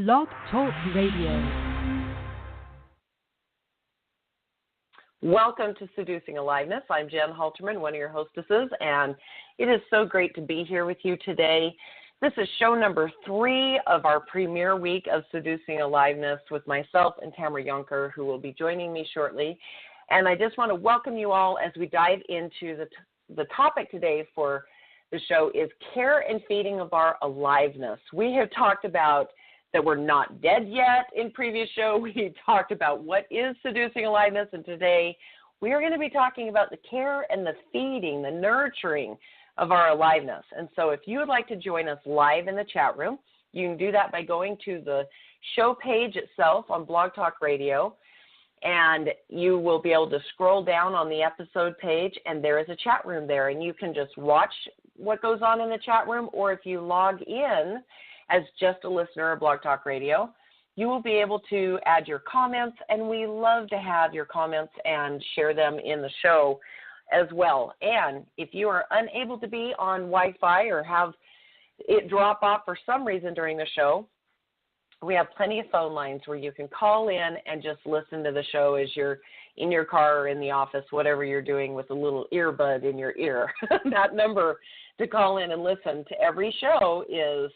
Blog Talk Radio. Welcome to Seducing Aliveness. I'm Jen Halterman, one of your hostesses, and it is so great to be here with you today. This is show number 3 of our premiere week of Seducing Aliveness with myself and Tamara, who will be joining me shortly. And I just want to welcome you all as we dive into the topic today for the show is care and feeding of our aliveness. We have talked about that we're not dead yet in previous show. We talked about what is seducing aliveness, and today we are going to be talking about the care and the feeding, the nurturing of our aliveness. And so if you would like to join us live in the chat room, you can do that by going to the show page itself on BlogTalkRadio, and you will be able to scroll down on the episode page, and there is a chat room there, and you can just watch what goes on in the chat room, or if you log in as just a listener of Blog Talk Radio, you will be able to add your comments, and we love to have your comments and share them in the show as well. And if you are unable to be on Wi-Fi or have it drop off for some reason during the show, we have plenty of phone lines where you can call in and just listen to the show as you're in your car or in the office, whatever you're doing with a little earbud in your ear. That number to call in and listen to every show is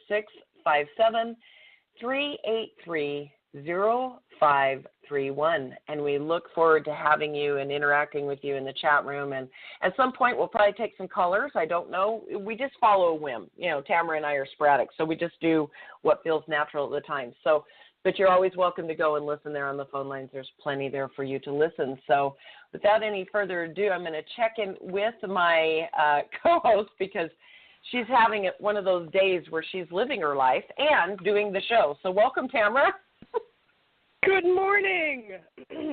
657-383-0531, and we look forward to having you and interacting with you in the chat room. And at some point, we'll probably take some callers. I don't know. We just follow a whim. You know, Tamara and I are sporadic, so we just do what feels natural at the time. So, but you're always welcome to go and listen there on the phone lines. There's plenty there for you to listen. So without any further ado, I'm going to check in with my co-host because she's having one of those days where she's living her life and doing the show. So welcome, Tamara. Good morning.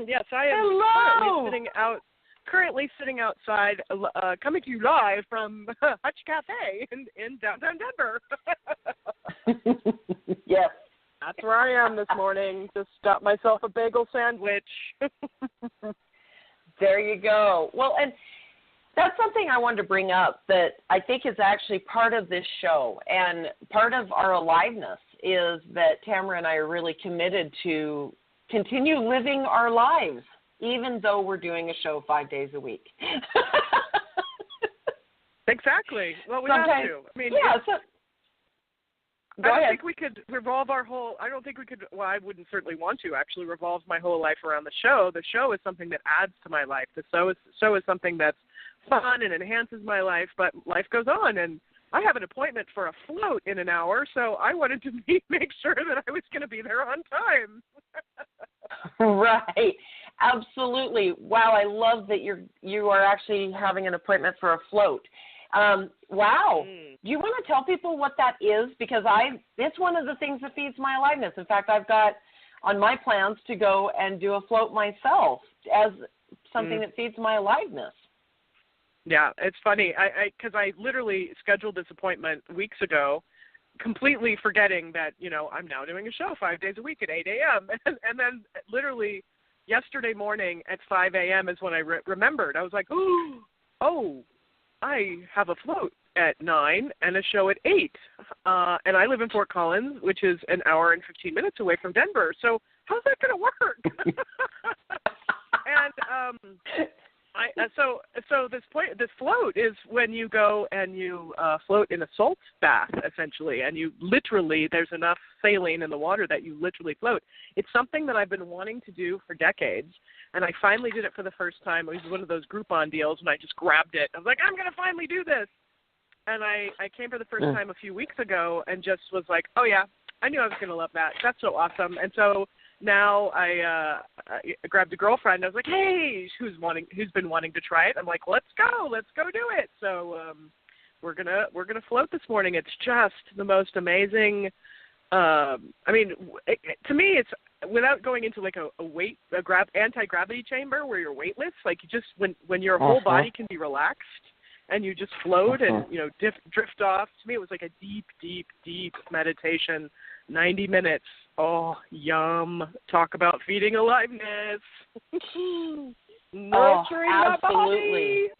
Yes, I am currently sitting outside, coming to you live from Hutch Cafe in downtown Denver. Yes. That's where I am this morning. Just got myself a bagel sandwich. There you go. Well, and that's something I wanted to bring up that I think is actually part of this show, and part of our aliveness is that Tamara and I are really committed to continue living our lives, even though we're doing a show 5 days a week. Exactly. Well, we have to. I mean, yeah. I don't think we could revolve our whole, well, I wouldn't certainly want to actually revolve my whole life around the show. The show is something that adds to my life. The show is something that's fun and enhances my life, but life goes on, and I have an appointment for a float in an hour, so I wanted to make sure that I was going to be there on time. Right. Absolutely. Wow, I love that you are actually having an appointment for a float. Wow. Do you want to tell people what that is? Because it's one of the things that feeds my aliveness. In fact, I've got on my plans to go and do a float myself as something that feeds my aliveness. Yeah, it's funny. Because I literally scheduled this appointment weeks ago, completely forgetting that, I'm now doing a show 5 days a week at 8 a.m. And then literally yesterday morning at 5 a.m. is when I remembered. I was like, oh, I have a float at 9 and a show at 8. And I live in Fort Collins, which is an hour and 15 minutes away from Denver. So how's that going to work? And so this float is when you go and you float in a salt bath, essentially, and you literally, there's enough saline in the water that you literally float. It's something that I've been wanting to do for decades, and I finally did it for the first time. It was one of those Groupon deals, and I just grabbed it. I was like, I'm going to finally do this. And I came for the first time a few weeks ago and just was like, oh, yeah, I knew I was going to love that. That's so awesome. And so now I grabbed a girlfriend. I was like, hey, who's been wanting to try it. I'm like, let's go do it. So we're gonna float this morning. It's just the most amazing. To me, it's without going into like a anti-gravity chamber where you're weightless. Like you just when your whole body can be relaxed and you just float and drift off. To me, it was like a deep, deep, deep meditation. 90 minutes. Oh, yum. Talk about feeding aliveness. Nurturing absolutely.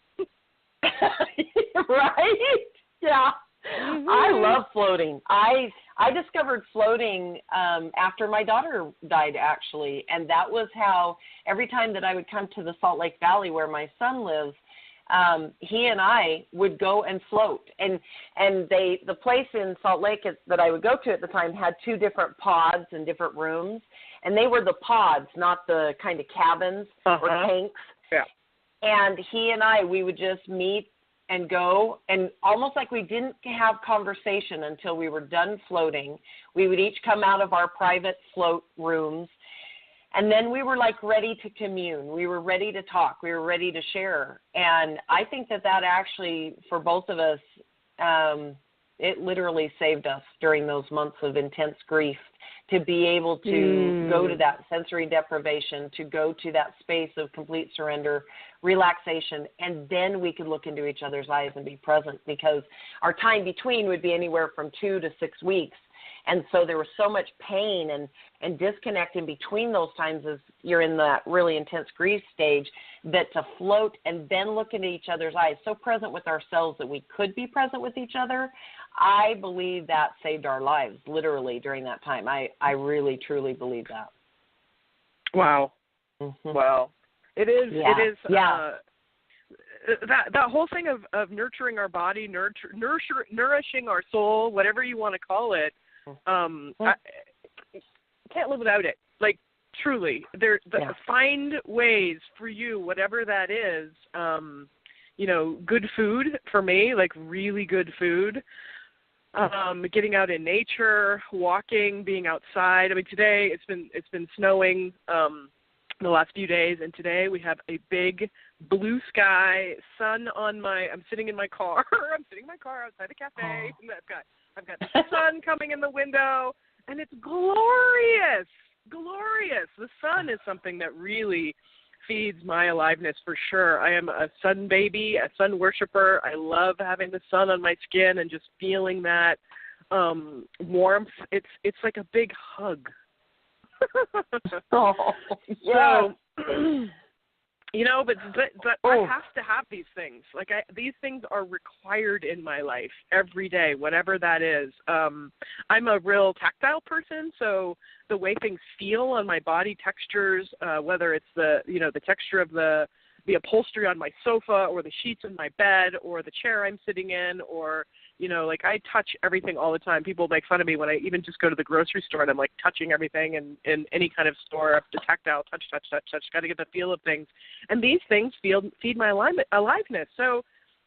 my body. Right? Yeah. I love floating. I discovered floating after my daughter died, actually, and that was how every time that I would come to the Salt Lake Valley where my son lives, he and I would go and float. And the place in Salt Lake that I would go to at the time had 2 different pods and different rooms, and they were the pods, not the kind of cabins or tanks. Yeah. And he and I, we would just meet and go, and almost like we didn't have conversation until we were done floating. We would each come out of our private float rooms, and then we were like ready to commune. We were ready to talk. We were ready to share. And I think that actually, for both of us, it literally saved us during those months of intense grief, to be able to go to that sensory deprivation, to go to that space of complete surrender, relaxation, and then we could look into each other's eyes and be present, because our time between would be anywhere from 2 to 6 weeks. And so there was so much pain and disconnect in between those times as you're in that really intense grief stage, that to float and then look into each other's eyes, so present with ourselves that we could be present with each other, I believe that saved our lives, literally, during that time. I really, truly believe that. Wow. Mm-hmm. Wow. It is. Yeah. It is. Yeah. That whole thing of nurturing our body, nourishing our soul, whatever you want to call it, I can't live without it. Like, truly, find ways for you, whatever that is. Good food for me, like really good food. Getting out in nature, walking, being outside. I mean, today it's been snowing the last few days, and today we have a big blue sky, sun on I'm sitting in my car. I'm sitting in my car outside the cafe. And I've got the sun coming in the window, and it's glorious. Glorious. The sun is something that really feeds my aliveness for sure. I am a sun baby, a sun worshiper. I love having the sun on my skin and just feeling that warmth. It's like a big hug. Oh, yeah. So, but I have to have these things. Like these things are required in my life every day, whatever that is. I'm a real tactile person, so the way things feel on my body, textures, whether it's the texture of the upholstery on my sofa or the sheets in my bed or the chair I'm sitting in, or I touch everything all the time. People make fun of me when I even just go to the grocery store and I'm like touching everything in any kind of store, the tactile, touch, got to get the feel of things. And these things feed my aliveness. So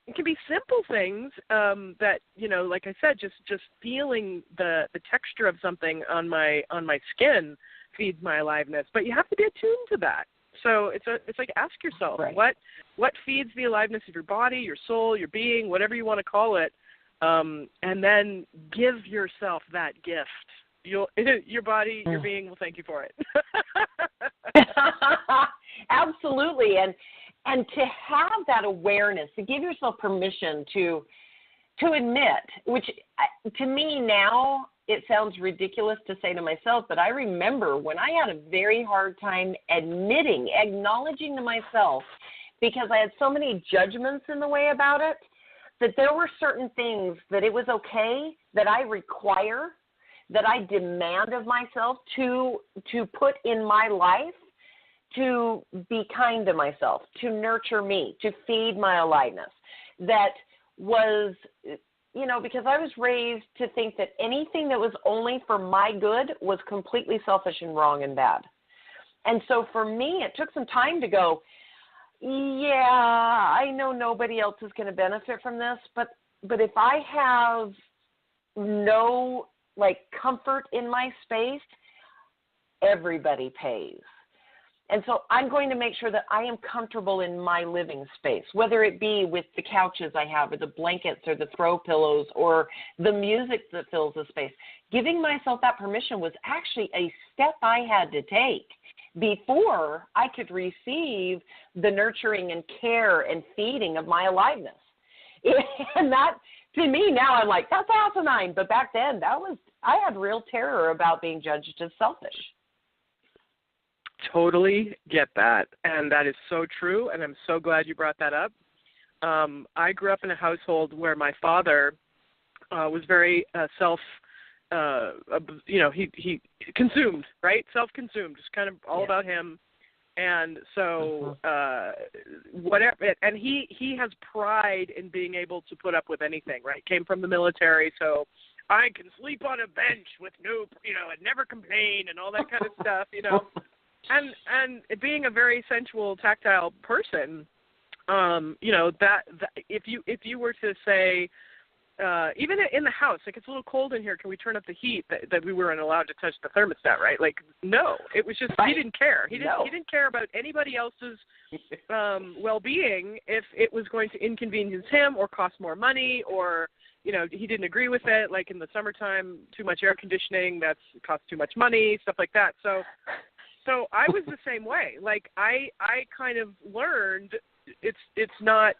it can be simple things that, like I said, just feeling the texture of something on my skin feeds my aliveness. But you have to be attuned to that. So it's like, ask yourself, right, what feeds the aliveness of your body, your soul, your being, whatever you want to call it. And then give yourself that gift. Your body, your being will thank you for it. Absolutely. And to have that awareness, to give yourself permission to admit, which to me now it sounds ridiculous to say to myself, but I remember when I had a very hard time acknowledging to myself, because I had so many judgments in the way about it, that there were certain things that it was okay, that I require, that I demand of myself to put in my life, to be kind to myself, to nurture me, to feed my aliveness. That was, because I was raised to think that anything that was only for my good was completely selfish and wrong and bad. And so for me, it took some time to go, yeah, I know nobody else is going to benefit from this, but if I have no comfort in my space, everybody pays. And so I'm going to make sure that I am comfortable in my living space, whether it be with the couches I have or the blankets or the throw pillows or the music that fills the space. Giving myself that permission was actually a step I had to take before I could receive the nurturing and care and feeding of my aliveness. And that, to me, now I'm like, that's asinine. But back then, I had real terror about being judged as selfish. Totally get that. And that is so true. And I'm so glad you brought that up. I grew up in a household where my father was very he consumed, right? Self-consumed, just kind of all about him. And so whatever, and he has pride in being able to put up with anything, right? Came from the military, so I can sleep on a bench with no, and never complain and all that kind of stuff, And being a very sensual, tactile person, that if you were to say, even in the house, like, it's a little cold in here, can we turn up the heat? That we weren't allowed to touch the thermostat, right? Like, no, it was just, he didn't care. He didn't care about anybody else's well-being if it was going to inconvenience him or cost more money, or, he didn't agree with it. Like, in the summertime, too much air conditioning, that costs too much money, stuff like that. So I was the same way. Like, I kind of learned it's not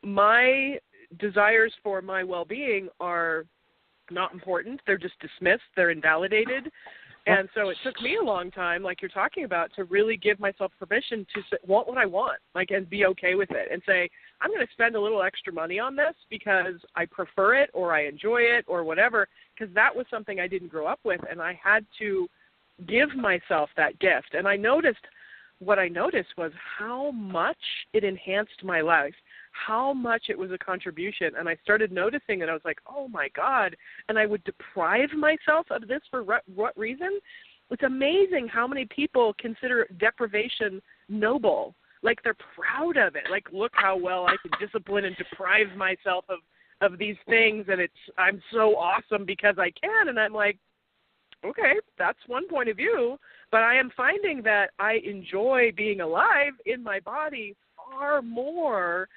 my desires for my well-being are not important. They're just dismissed. They're invalidated. And so it took me a long time, like you're talking about, to really give myself permission to want what I want, like, and be okay with it, and say, I'm going to spend a little extra money on this because I prefer it or I enjoy it or whatever, because that was something I didn't grow up with, and I had to give myself that gift. And what I noticed was how much it enhanced my life, how much it was a contribution. And I started noticing, and I was like, oh my God. And I would deprive myself of this for what reason? It's amazing how many people consider deprivation noble. Like, they're proud of it. Like, look how well I can discipline and deprive myself of these things, and I'm so awesome because I can. And I'm like, okay, that's one point of view, but I am finding that I enjoy being alive in my body far more.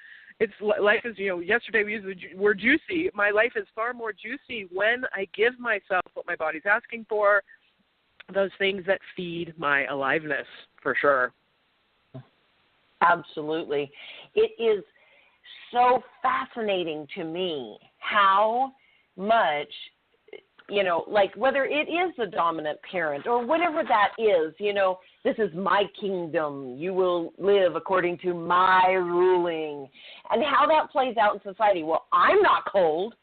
Life is, yesterday we used the word juicy. My life is far more juicy when I give myself what my body's asking for, those things that feed my aliveness, for sure. Absolutely. It is so fascinating to me how much, like, whether it is the dominant parent or whatever that is, this is my kingdom. You will live according to my ruling, and how that plays out in society. Well, I'm not cold.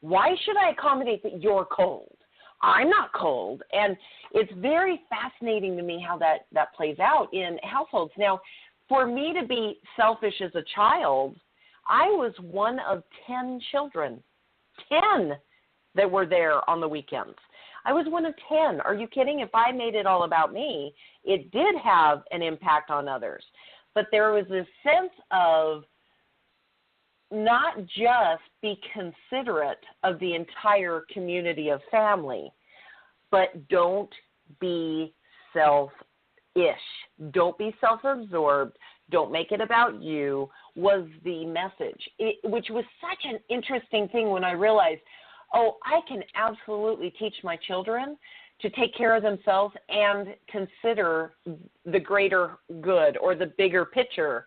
Why should I accommodate that you're cold? I'm not cold. And it's very fascinating to me how that plays out in households. Now, for me to be selfish as a child, I was one of 10 children, 10 that were there on the weekends. I was one of 10. Are you kidding? If I made it all about me, it did have an impact on others. But there was this sense of not just be considerate of the entire community of family, but don't be selfish. Don't be self-absorbed. Don't make it about you, was the message, which was such an interesting thing when I realized, I can absolutely teach my children to take care of themselves and consider the greater good or the bigger picture,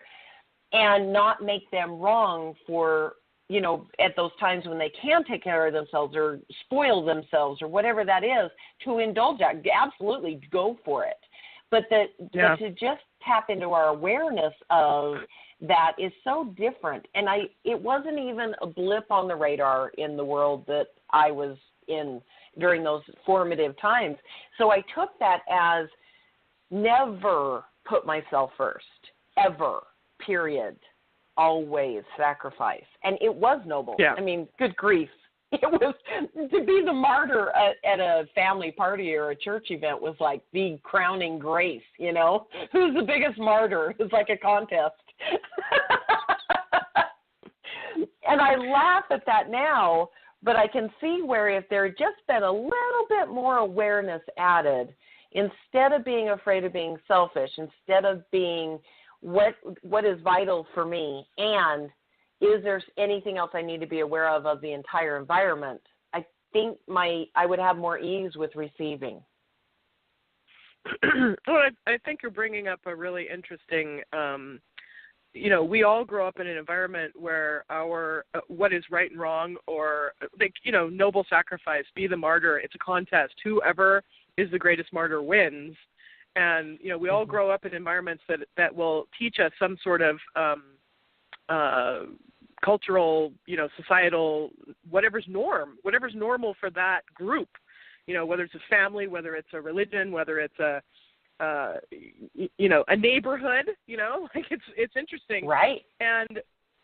and not make them wrong for, at those times when they can take care of themselves or spoil themselves or whatever that is, to indulge that. Absolutely go for it. But but to just tap into our awareness of that is so different. And it wasn't even a blip on the radar in the world that I was in during those formative times. So I took that as never put myself first, ever, period, always sacrifice. And it was noble. Yeah. I mean, good grief. It was, to be the martyr at a family party or a church event was like the crowning grace, Who's the biggest martyr? It's like a contest. And I laugh at that now, but I can see where if there had just been a little bit more awareness added, instead of being afraid of being selfish, instead of being what is vital for me, and is there anything else I need to be aware of the entire environment, I think I would have more ease with receiving. Well, I think you're bringing up a really interesting, we all grow up in an environment where our what is right and wrong, or noble sacrifice, be the martyr. It's a contest. Whoever is the greatest martyr wins. And, we all grow up in environments that will teach us some sort of cultural, societal, whatever's normal for that group, whether it's a family, whether it's a religion, whether it's a neighborhood, like it's interesting. Right. And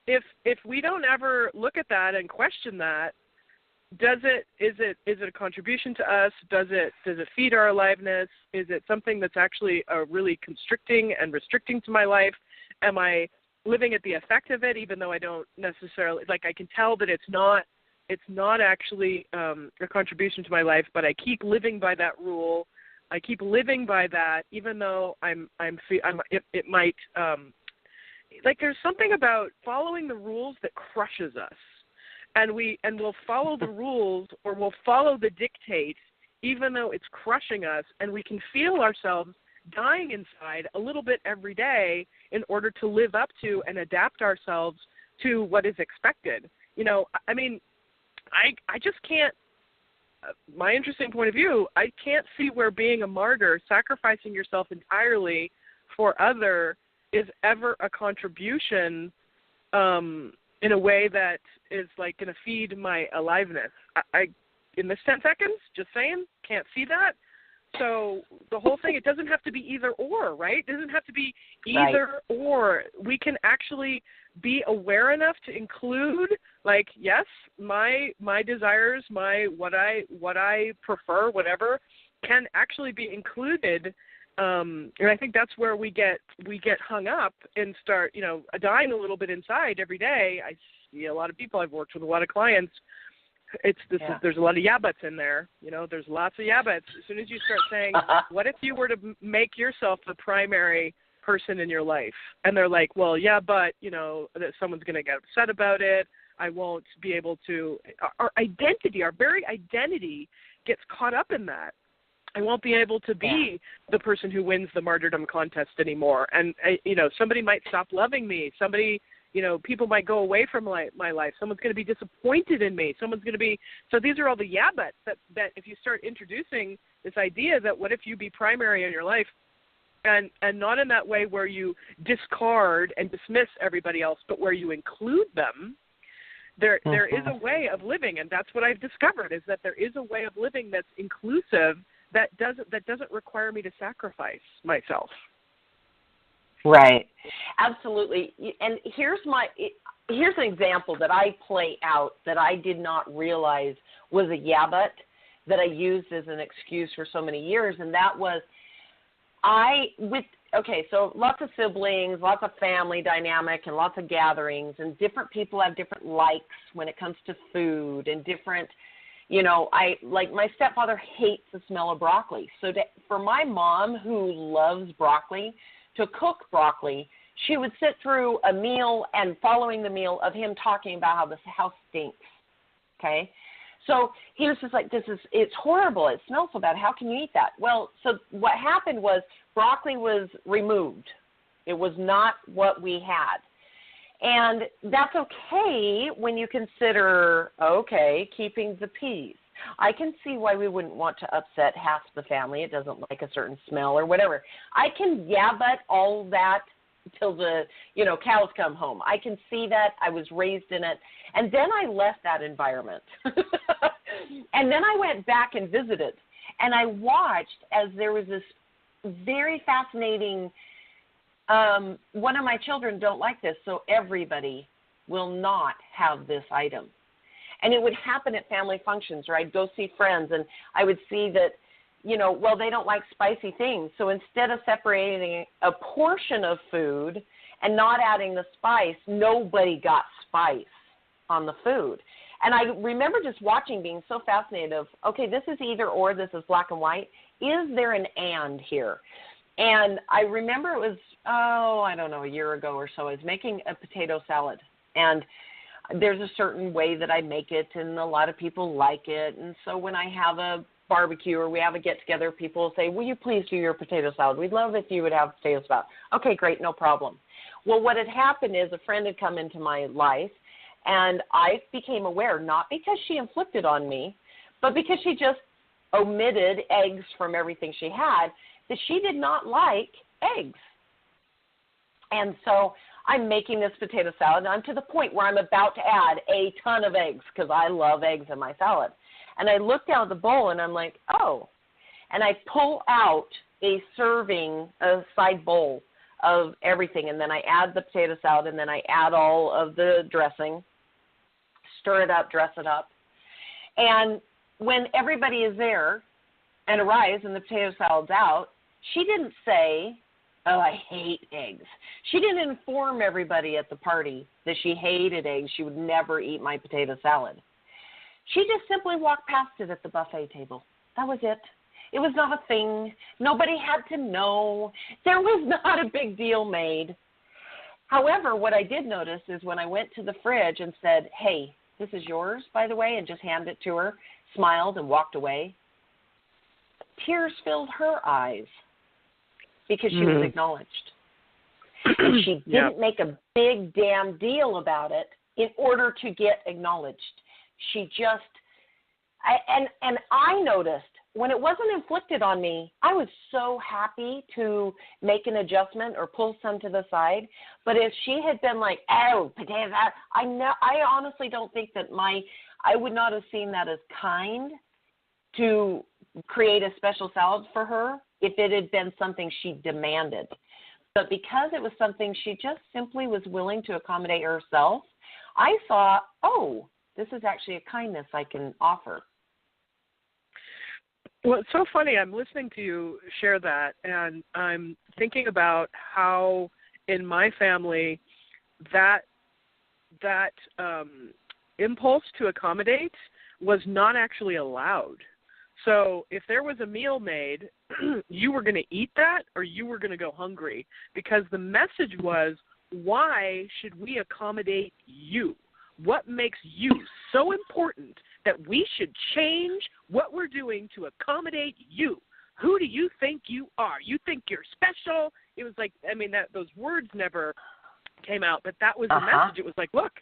if we don't ever look at that and question that, is it a contribution to us? Does it feed our aliveness? Is it something that's actually really constricting and restricting to my life? Am I living at the effect of it, even though I don't necessarily, I can tell that it's not actually a contribution to my life, but I keep living by that rule. I keep living by that, even though it might, there's something about following the rules that crushes us. And we'll follow the rules, or we'll follow the dictate, even though it's crushing us, and we can feel ourselves dying inside a little bit every day in order to live up to and adapt ourselves to what is expected. I just can't, my interesting point of view, I can't see where being a martyr, sacrificing yourself entirely for other, is ever a contribution in a way that is going to feed my aliveness. I in this 10 seconds, just saying, can't see that. So the whole thing, it doesn't have to be either or, right? It doesn't have to be either or. We can actually be aware enough to include, yes, my desires, what I prefer, whatever, can actually be included. And I think that's where we get hung up and start, dying a little bit inside every day. I see a lot of people. I've worked with a lot of clients. There's a lot of yeah buts in there. There's lots of yeah buts. As soon as you start saying, what if you were to make yourself the primary person in your life? And they're like, well, yeah, but, that someone's going to get upset about it. I won't be able to. Our identity, our very identity gets caught up in that. I won't be able to be the person who wins the martyrdom contest anymore. And, somebody might stop loving me. Somebody, people might go away from my life. Someone's going to be disappointed in me. Someone's going to be, so these are all the yeah buts that if you start introducing this idea that what if you be primary in your life, and not in that way where you discard and dismiss everybody else, but where you include them, there is a way of living, and that's what I've discovered, is that there is a way of living that's inclusive, that doesn't require me to sacrifice myself. Right. Absolutely. And here's an example that I play out that I did not realize was a yeah but that I used as an excuse for so many years, and that was so lots of siblings, lots of family dynamic, and lots of gatherings, and different people have different likes when it comes to food, and different, my stepfather hates the smell of broccoli. So for my mom, who loves broccoli, to cook broccoli, she would sit through a meal and following the meal of him talking about how this house stinks, okay? So he was just like, it's horrible. It smells so bad. How can you eat that? Well, so what happened was broccoli was removed. It was not what we had. And that's okay when you consider, keeping the peace. I can see why we wouldn't want to upset half the family. It doesn't like a certain smell or whatever. I can but all that till the, cows come home. I can see that. I was raised in it. And then I left that environment. And then I went back and visited. And I watched as there was this very fascinating, one of my children don't like this, so everybody will not have this item. And it would happen at family functions, or I'd go see friends, and I would see that, they don't like spicy things. So instead of separating a portion of food and not adding the spice, nobody got spice on the food. And I remember just watching, being so fascinated of, this is either or, this is black and white. Is there an and here? And I remember it was, a year ago or so, I was making a potato salad. And there's a certain way that I make it, and a lot of people like it. And so when I have a barbecue or we have a get-together, people will say, will you please do your potato salad? We'd love if you would have potato salad. Okay, great, no problem. Well, what had happened is a friend had come into my life, and I became aware, not because she inflicted on me, but because she just omitted eggs from everything she had, that she did not like eggs. And so I'm making this potato salad, and I'm to the point where I'm about to add a ton of eggs because I love eggs in my salad. And I look down at the bowl, and I'm like, oh. And I pull out a side bowl of everything, and then I add the potato salad, and then I add all of the dressing, stir it up, dress it up. And when everybody is there and arrives and the potato salad's out, she didn't say, oh, I hate eggs. She didn't inform everybody at the party that she hated eggs. She would never eat my potato salad. She just simply walked past it at the buffet table. That was it. It was not a thing. Nobody had to know. There was not a big deal made. However, what I did notice is when I went to the fridge and said, hey, this is yours, by the way, and just handed it to her, smiled and walked away, tears filled her eyes because she was acknowledged. And she didn't make a big damn deal about it in order to get acknowledged. She just, and I noticed when it wasn't inflicted on me, I was so happy to make an adjustment or pull some to the side. But if she had been like, oh, potato salad, I honestly don't think that I would not have seen that as kind to create a special salad for her if it had been something she demanded. But because it was something she just simply was willing to accommodate herself, I thought, oh, this is actually a kindness I can offer. Well, it's so funny. I'm listening to you share that, and I'm thinking about how in my family that impulse to accommodate was not actually allowed. So if there was a meal made, you were going to eat that or you were going to go hungry, because the message was, why should we accommodate you? What makes you so important that we should change what we're doing to accommodate you? Who do you think you are? You think you're special? It was like, I mean, those words never came out, but that was the message. It was like, look,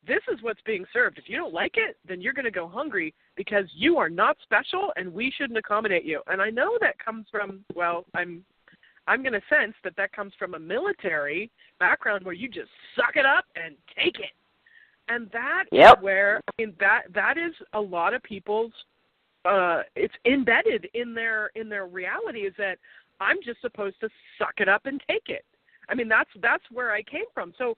this is what's being served. If you don't like it, then you're going to go hungry because you are not special and we shouldn't accommodate you. And I know that comes from, well, I'm going to sense that comes from a military background where you just suck it up and take it. And that is where, I mean, that is a lot of people's, it's embedded in their reality, is that I'm just supposed to suck it up and take it. I mean, that's where I came from. So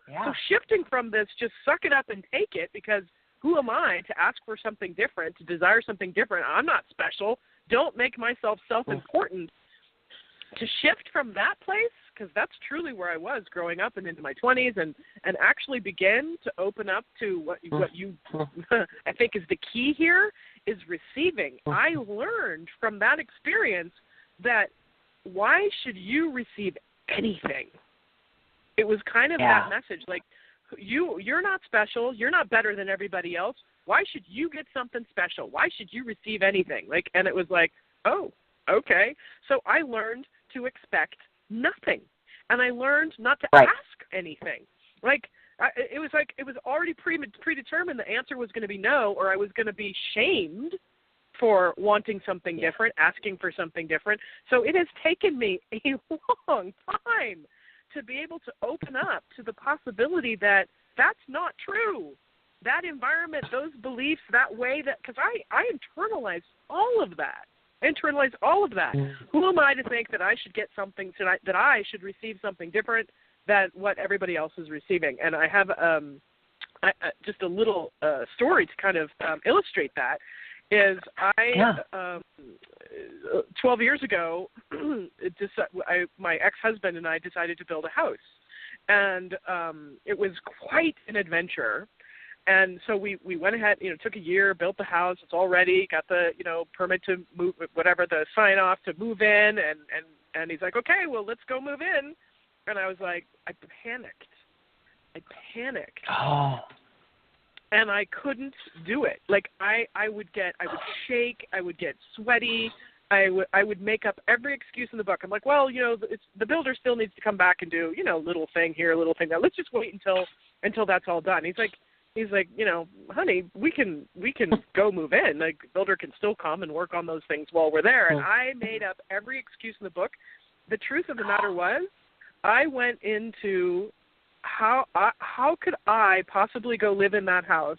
shifting from this, just suck it up and take it, because who am I to ask for something different, to desire something different? I'm not special. Don't make myself self-important. To shift from that place, because that's truly where I was growing up and into my 20s, and actually begin to open up to what you I think is the key here, is receiving. I learned from that experience that why should you receive anything? It was kind of that message, like, you're not special, you're not better than everybody else. Why should you get something special? Why should you receive anything? Like, and it was like, oh, okay. So I learned to expect nothing, and I learned not to ask anything. Like, it was already predetermined the answer was going to be no, or I was going to be shamed for wanting something different, asking for something different. So it has taken me a long time to be able to open up to the possibility that that's not true. That environment, those beliefs, that way, that, because I internalized all of that. Who am I to think that I should get something tonight, that I should receive something different than what everybody else is receiving? And I have just a little story to kind of illustrate that. Is 12 years ago, my ex-husband and I decided to build a house, and it was quite an adventure. And so we went ahead, took a year, built the house. It's all ready, got the, permit to move, whatever, the sign off to move in. And he's like, okay, well, let's go move in. And I was like, I panicked. Oh. And I couldn't do it. Like, I would shake, I would get sweaty. I would make up every excuse in the book. I'm like, well, the builder still needs to come back and do, little thing here, little thing there. Let's just wait until that's all done. He's like, honey, we can go move in. Like, the builder can still come and work on those things while we're there. And I made up every excuse in the book. The truth of the matter was, I went into how could I possibly go live in that house?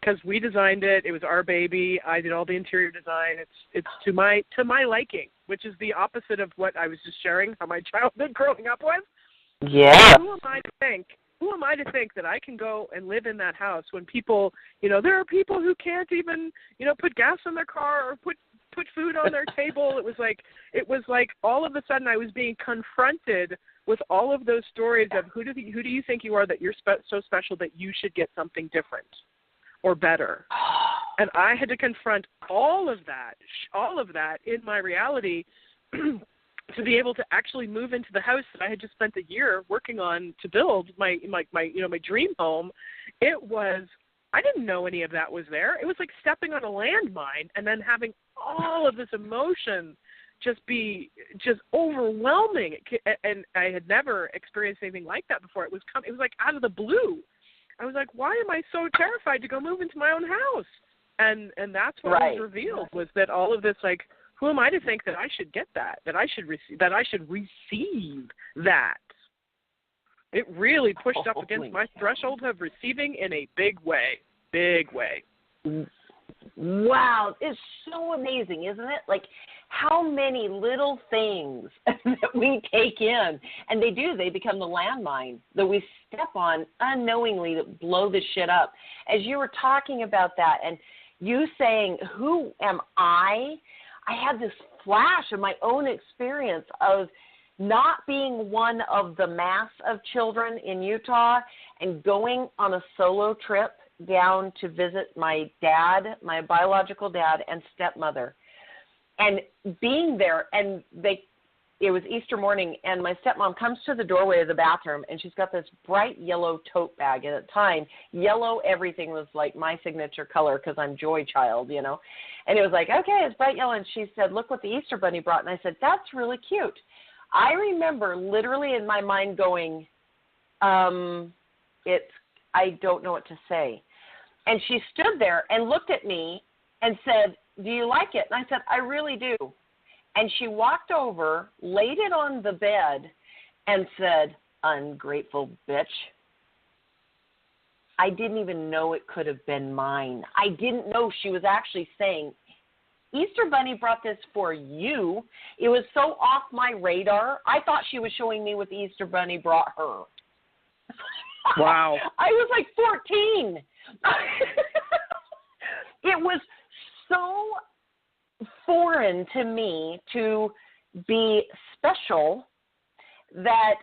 Because we designed it. It was our baby. I did all the interior design. It's to my liking, which is the opposite of what I was just sharing, how my childhood growing up was. Yeah. Who am I to think that I can go and live in that house when people, there are people who can't even, put gas in their car or put food on their table. It was like all of a sudden I was being confronted with all of those stories of who do you think you are that you're so special that you should get something different or better. And I had to confront all of that in my reality to be able to actually move into the house that I had just spent a year working on to build my dream home. I didn't know any of that was there. It was like stepping on a landmine and then having all of this emotion just overwhelming. And I had never experienced anything like that before. It was like out of the blue. I was like, why am I so terrified to go move into my own house? And that's what was revealed, was that all of this, like, who am I to think that I should get that I should receive that? It really pushed up against my threshold of receiving in a big way. Big way. Wow. It's so amazing, isn't it? Like, how many little things that we take in, and they become the landmine that we step on unknowingly that blow the shit up. As you were talking about that and you saying, who am I had this flash of my own experience of not being one of the mass of children in Utah and going on a solo trip down to visit my dad, my biological dad, and stepmother. And being there, and it was Easter morning, and my stepmom comes to the doorway of the bathroom, and she's got this bright yellow tote bag. And at the time, yellow everything was like my signature color because I'm joy child, And it was like, okay, it's bright yellow. And she said, look what the Easter bunny brought. And I said, that's really cute. I remember literally in my mind going, I don't know what to say. And she stood there and looked at me and said, do you like it? And I said, I really do. And she walked over, laid it on the bed, and said, ungrateful bitch. I didn't even know it could have been mine. I didn't know she was actually saying, Easter Bunny brought this for you. It was so off my radar. I thought she was showing me what the Easter Bunny brought her. Wow. I was like 14. It was so foreign to me to be special that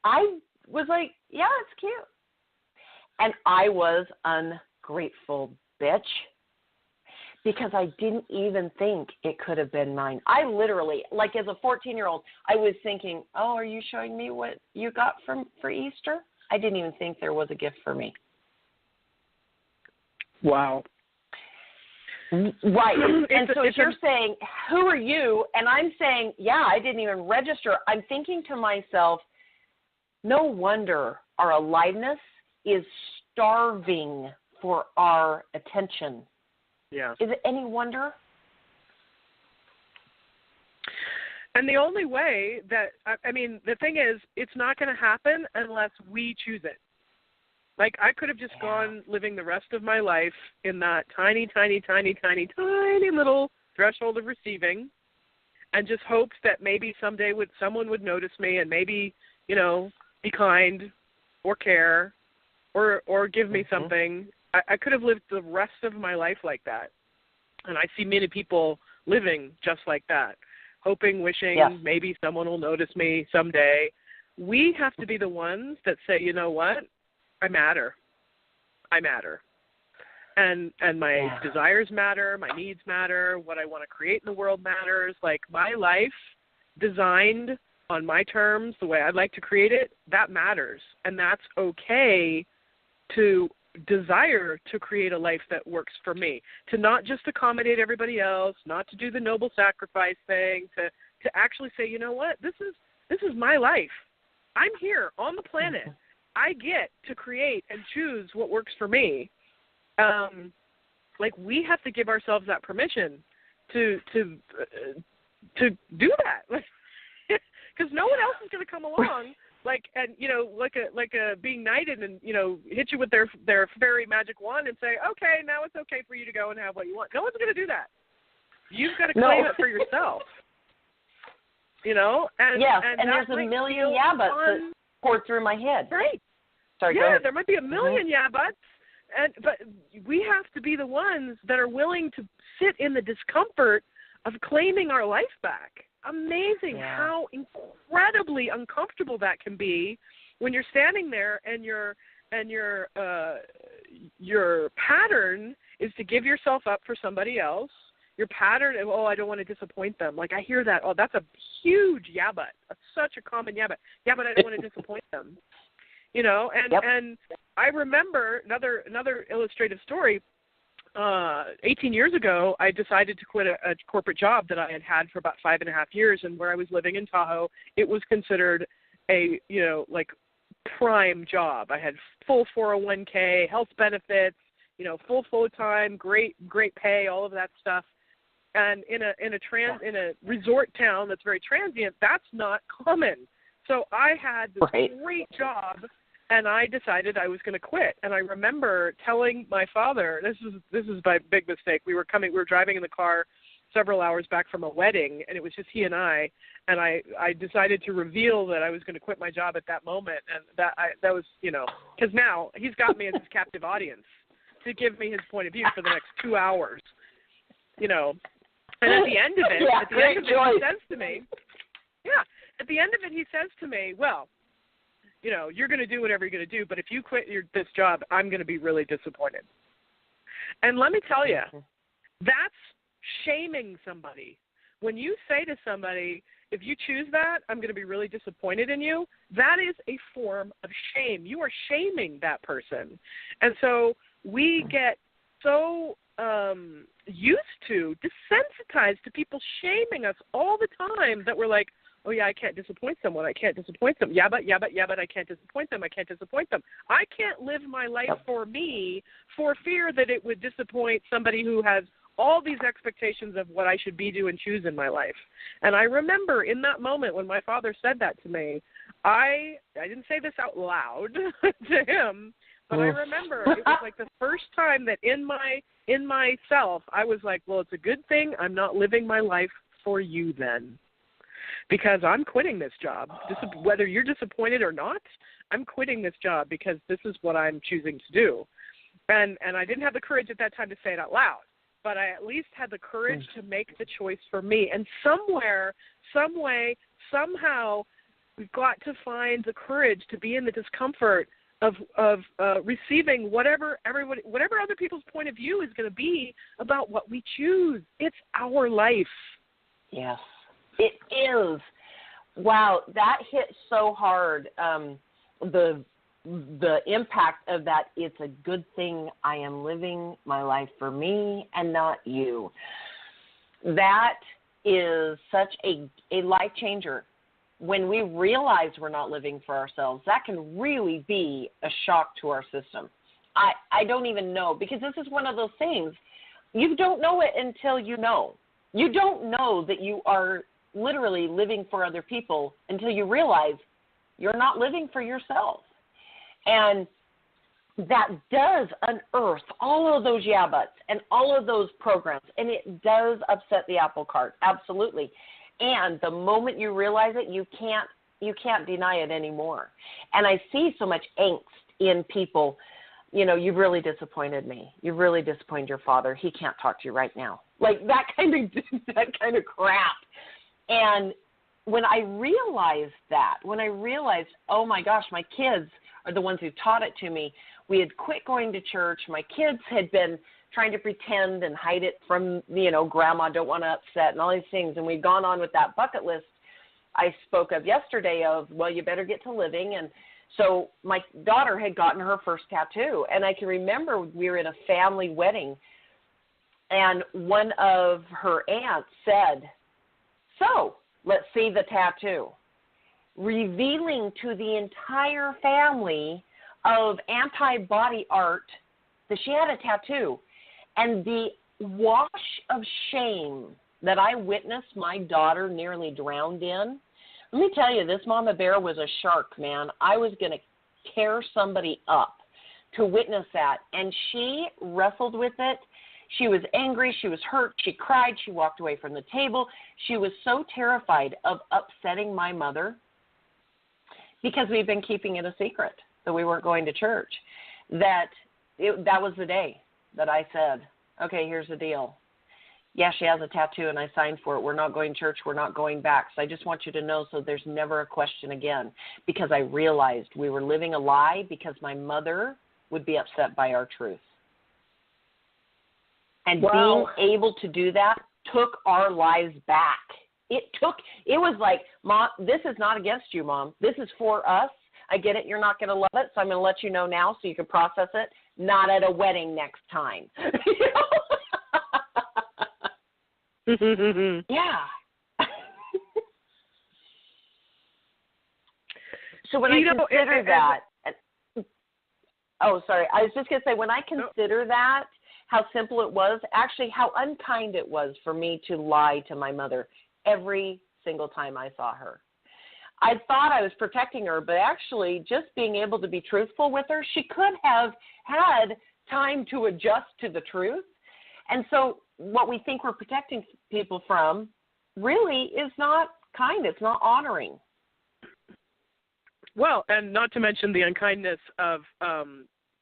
I was like, yeah, it's cute. And I was ungrateful, bitch, because I didn't even think it could have been mine. I literally, like as a 14-year-old, I was thinking, oh, are you showing me what you got for Easter? I didn't even think there was a gift for me. Wow. Right. And so you're saying, who are you? And I'm saying, yeah, I didn't even register. I'm thinking to myself, no wonder our aliveness is starving for our attention. Yeah. Is it any wonder? And the only way that, the thing is, it's not going to happen unless we choose it. Like, I could have just gone living the rest of my life in that tiny, tiny, tiny, tiny, tiny little threshold of receiving and just hoped that maybe someday someone would notice me and maybe, be kind or care or give me something. I could have lived the rest of my life like that. And I see many people living just like that, hoping, wishing, maybe someone will notice me someday. We have to be the ones that say, you know what? I matter. And my desires matter, my needs matter, what I want to create in the world matters. Like, my life designed on my terms, the way I'd like to create it, that matters. And that's okay to desire to create a life that works for me, to not just accommodate everybody else, not to do the noble sacrifice thing, to actually say, you know what, this is my life. I'm here on the planet. I get to create and choose what works for me. We have to give ourselves that permission to do that, because no one else is going to come along and like a being knighted, and hit you with their fairy magic wand and say, okay, now it's okay for you to go and have what you want. No one's going to do that. You've got to claim it for yourself. And yes, and there's a million yeah-buts that pour through my head. Right. Sorry, yeah, there might be a million yeah-buts, but we have to be the ones that are willing to sit in the discomfort of claiming our life back. Amazing how incredibly uncomfortable that can be when you're standing there and your pattern is to give yourself up for somebody else. Your pattern, I don't want to disappoint them. Like, I hear that. Oh, that's a huge yeah-but. That's such a common yeah-but. Yeah, but I don't want to disappoint them. And I remember another illustrative story. 18 years ago, I decided to quit a corporate job that I had for about 5.5 years, and where I was living in Tahoe, it was considered a, prime job. I had full 401k, health benefits, full-time, great pay, all of that stuff. And in a resort town that's very transient, that's not common. So I had this great job, and I decided I was going to quit. And I remember telling my father, this is my big mistake. We were driving in the car several hours back from a wedding, and it was just he and I decided to reveal that I was going to quit my job at that moment. And that was, because now he's got me as his captive audience to give me his point of view for the next 2 hours, And at the end of it, he says to me, at the end of it, he says to me, well, you're going to do whatever you're going to do, but if you quit this job, I'm going to be really disappointed. And let me tell you, that's shaming somebody. When you say to somebody, if you choose that, I'm going to be really disappointed in you, that is a form of shame. You are shaming that person. And so we get so used to, desensitized to people shaming us all the time that we're like, oh, yeah, I can't disappoint someone. I can't disappoint them. Yeah, but I can't disappoint them. I can't disappoint them. I can't live my life for me for fear that it would disappoint somebody who has all these expectations of what I should be, do, and choose in my life. And I remember in that moment when my father said that to me, I didn't say this out loud to him, but I remember it was like the first time that in myself I was like, well, it's a good thing I'm not living my life for you then. Because I'm quitting this job. Whether you're disappointed or not, I'm quitting this job because this is what I'm choosing to do. And I didn't have the courage at that time to say it out loud, but I at least had the courage to make the choice for me. And somewhere, some way, somehow, we've got to find the courage to be in the discomfort of receiving whatever other people's point of view is going to be about what we choose. It's our life. Yes. It is. Wow, that hit so hard. The impact of that, it's a good thing I am living my life for me and not you. That is such a life changer. When we realize we're not living for ourselves, that can really be a shock to our system. I don't even know, because this is one of those things. You don't know it until you know. You don't know that you are literally living for other people until you realize you're not living for yourself. And that does unearth all of those yeah-buts and all of those programs, and it does upset the apple cart, absolutely. And the moment you realize it, you can't deny it anymore. And I see so much angst in people. You've really disappointed me. You've really disappointed your father. He can't talk to you right now. Like that kind of crap. And when I realized, oh my gosh, my kids are the ones who taught it to me. We had quit going to church. My kids had been trying to pretend and hide it from, grandma, don't want to upset and all these things. And we'd gone on with that bucket list I spoke of yesterday of, well, you better get to living. And so my daughter had gotten her first tattoo. And I can remember we were in a family wedding, and one of her aunts said, so let's see the tattoo, revealing to the entire family of anti-body art that she had a tattoo. And the wash of shame that I witnessed my daughter nearly drowned in Let me tell you, this mama bear was a shark, man. I was going to tear somebody up to witness that. And she wrestled with it. She was angry. She was hurt. She cried. She walked away from the table. She was so terrified of upsetting my mother because we've been keeping it a secret that we weren't going to church, that was the day that I said, okay, here's the deal. Yeah, she has a tattoo, and I signed for it. We're not going to church. We're not going back. So I just want you to know so there's never a question again, because I realized we were living a lie because my mother would be upset by our truth. And being able to do that took our lives back. It was like, Mom, this is not against you, Mom. This is for us. I get it. You're not going to love it, so I'm going to let you know now so you can process it. Not at a wedding next time. Yeah. So when I consider that, oh, sorry, I was just going to say, when I consider that, how simple it was, actually how unkind it was for me to lie to my mother every single time I saw her. I thought I was protecting her, but actually just being able to be truthful with her, she could have had time to adjust to the truth. And so what we think we're protecting people from really is not kind. It's not honoring. Well, and not to mention the unkindness of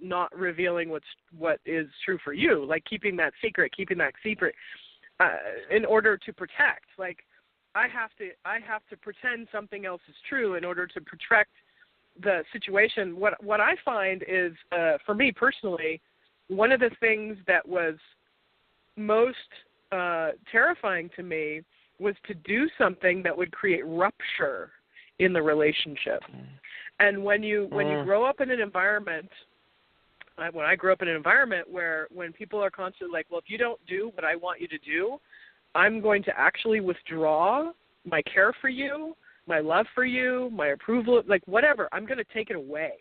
not revealing what is true for you, like keeping that secret in order to protect. Like I have to pretend something else is true in order to protect the situation. What I find is, for me personally, one of the things that was most terrifying to me was to do something that would create rupture in the relationship. And when you grow up in an environment, when I grew up in an environment where when people are constantly like, well, if you don't do what I want you to do, I'm going to actually withdraw my care for you, my love for you, my approval, like whatever, I'm going to take it away.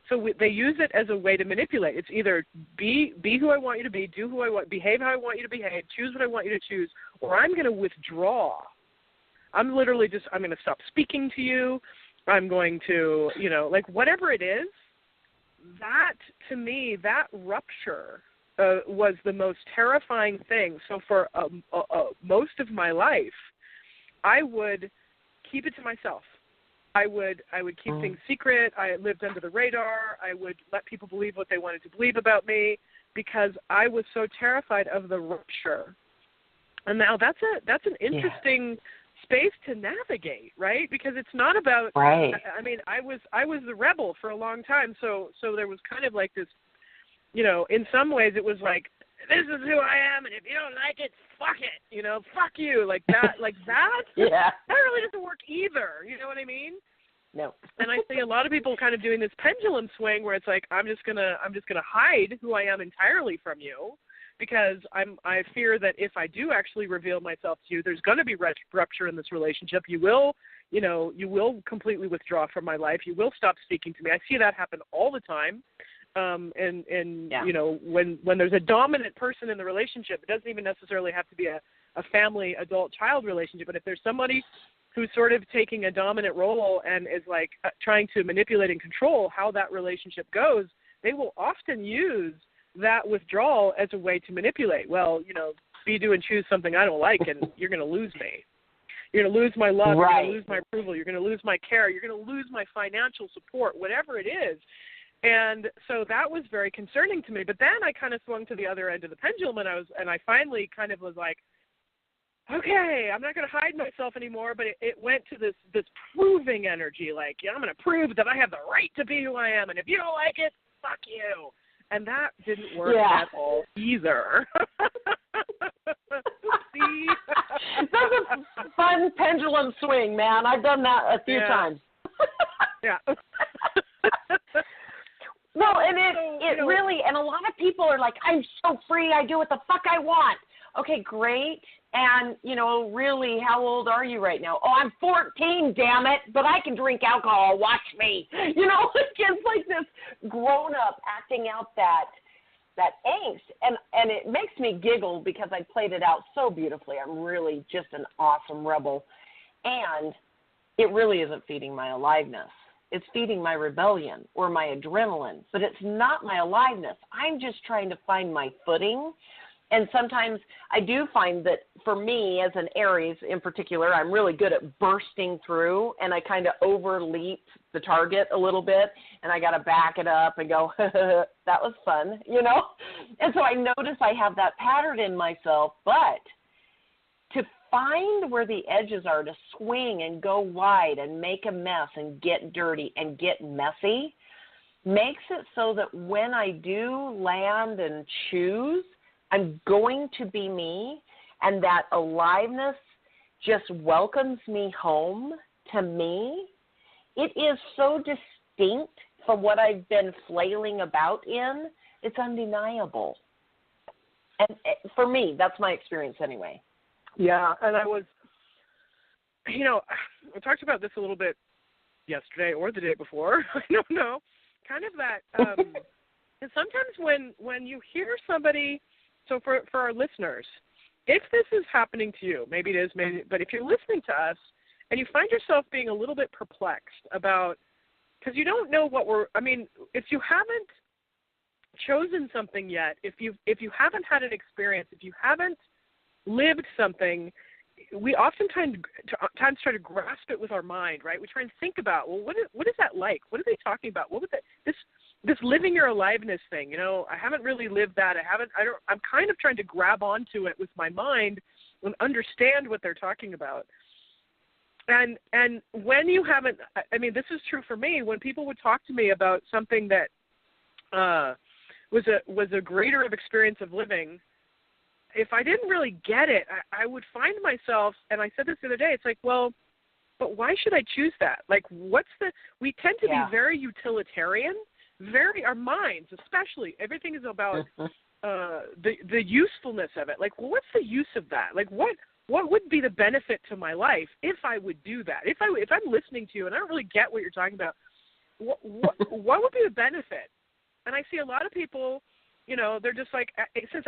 So they use it as a way to manipulate. It's either be who I want you to be, do who I want, behave how I want you to behave, choose what I want you to choose, or I'm going to withdraw. I'm going to stop speaking to you. I'm going to, like whatever it is, that to me, that rupture was the most terrifying thing. So for most of my life, I would keep it to myself. I would keep things secret. I lived under the radar. I would let people believe what they wanted to believe about me because I was so terrified of the rupture. And now that's an interesting space to navigate, right? Because it's not about. Right. I mean, I was the rebel for a long time, so there was kind of like this. In some ways, it was like, this is who I am, and if you don't like it, fuck it. Fuck you, like that, Yeah. That really doesn't work either. You know what I mean? No. And I see a lot of people kind of doing this pendulum swing where it's like, I'm just gonna hide who I am entirely from you, because I fear that if I do actually reveal myself to you, there's going to be rupture in this relationship. You will completely withdraw from my life. You will stop speaking to me. I see that happen all the time. When there's a dominant person in the relationship, it doesn't even necessarily have to be a family adult-child relationship, but if there's somebody who's sort of taking a dominant role and is like trying to manipulate and control how that relationship goes, they will often use that withdrawal as a way to manipulate. Well, be, do, and choose something I don't like, and you're going to lose me. You're going to lose my love. Right. You're going to lose my approval. You're going to lose my care. You're going to lose my financial support, whatever it is. And so that was very concerning to me. But then I kind of swung to the other end of the pendulum, and I finally kind of was like, okay, I'm not going to hide myself anymore. But it went to this proving energy, like, I'm going to prove that I have the right to be who I am, and if you don't like it, fuck you. And that didn't work at all either. See? That's a fun pendulum swing, man. I've done that a few times. Yeah. Well, and it really, and a lot of people are like, I'm so free, I do what the fuck I want. Okay, great. And, really, how old are you right now? Oh, I'm 14, damn it, but I can drink alcohol, watch me. It's like this grown-up acting out that angst. And it makes me giggle because I played it out so beautifully. I'm really just an awesome rebel. And it really isn't feeding my aliveness. It's feeding my rebellion or my adrenaline, but it's not my aliveness. I'm just trying to find my footing. And sometimes I do find that for me as an Aries in particular, I'm really good at bursting through, and I kind of overleap the target a little bit, and I got to back it up and go, that was fun, you know? And so I notice I have that pattern in myself, but to find where the edges are, to swing and go wide and make a mess and get dirty and get messy, makes it so that when I do land and choose, I'm going to be me, and that aliveness just welcomes me home to me. It is so distinct from what I've been flailing about in, it's undeniable. And for me, that's my experience anyway. Yeah, and I was, we talked about this a little bit yesterday or the day before. I don't know. Kind of that, and sometimes when you hear somebody, so for our listeners, if this is happening to you, maybe it is, but if you're listening to us and you find yourself being a little bit perplexed about, because you don't know if you haven't chosen something yet, if you haven't had an experience, if you haven't lived something, we oftentimes try to grasp it with our mind, right? We try and think about, well, what is that like? What are they talking about? What was that? This living your aliveness thing, I haven't really lived that. I'm kind of trying to grab onto it with my mind and understand what they're talking about. And when you haven't, this is true for me, when people would talk to me about something that was a greater of experience of living, if I didn't really get it, I would find myself, and I said this the other day, it's like, well, but why should I choose that? Like, we tend to be very utilitarian, our minds especially, everything is about the usefulness of it. Like, well, what's the use of that? Like, what would be the benefit to my life if I would do that? If I'm listening to you and I don't really get what you're talking about, what would be the benefit? And I see a lot of people, they're just like, since